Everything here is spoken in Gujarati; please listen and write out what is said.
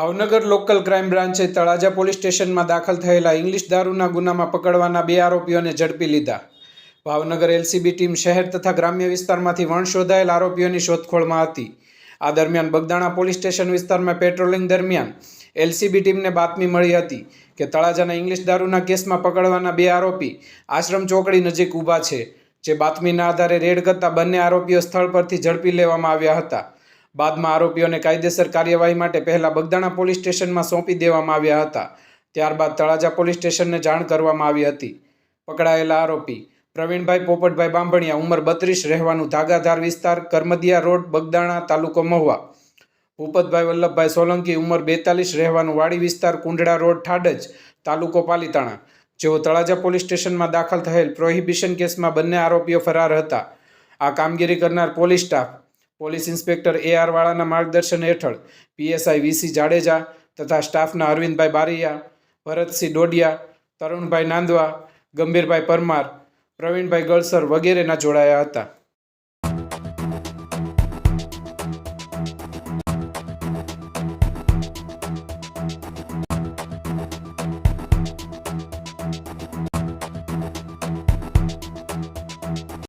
ભાવનગર લોકલ ક્રાઇમ બ્રાન્ચે તળાજા પોલીસ સ્ટેશનમાં દાખલ થયેલા ઇંગ્લિશ દારૂના ગુનામાં પકડવાના 2 આરોપીઓને ઝડપી લીધા. ભાવનગર એલસીબી ટીમ શહેર તથા ગ્રામ્ય વિસ્તારમાંથી વણશોધાયેલ આરોપીઓની શોધખોળમાં હતી. આ દરમિયાન બગદાણા પોલીસ સ્ટેશન વિસ્તારમાં પેટ્રોલિંગ દરમિયાન એલસીબી ટીમને બાતમી મળી હતી કે તળાજાના ઇંગ્લિશ દારૂના કેસમાં પકડવાના 2 આરોપી આશ્રમ ચોકડી નજીક ઊભા છે. જે બાતમીના આધારે રેડ કરતા બંને આરોપીઓ સ્થળ પરથી ઝડપી લેવામાં આવ્યા હતા. બાદમાં આરોપીઓને કાયદેસર કાર્યવાહી માટે પહેલા બગદાણા પોલીસ સ્ટેશનમાં સોંપી દેવામાં આવ્યા હતા. ત્યારબાદ તળાજા પોલીસ સ્ટેશનને જાણ કરવામાં આવી હતી. પકડાયેલા આરોપી પ્રવીણભાઈ પોપટભાઈ બાંભણિયા, ઉંમર 32, રહેવાનું ધાગાધાર વિસ્તાર, કરમદિયા રોડ, બગદાણા, તાલુકો મહુવા. ભૂપતભાઈ વલ્લભભાઈ સોલંકી, ઉંમર 42, રહેવાનું વાડી વિસ્તાર, કુંડળા રોડ, ઠાડજ, તાલુકો પાલીતાણા. જેઓ તળાજા પોલીસ સ્ટેશનમાં દાખલ થયેલ પ્રોહિબિશન કેસમાં બંને આરોપીઓ ફરાર હતા. આ કામગીરી કરનાર police staff police inspector AR વાળાના માર્ગદર્શન હેઠળ PSI VC જાડેજા તથા સ્ટાફના અરવિંદભાઈ બારૈયા, ભરતસિંહ ડોડિયા, તરુણભાઈ નાંદવા, ગંભીરભાઈ પરમાર, પ્રવીણભાઈ ગળસર વગેરેના જોડાયા હતા.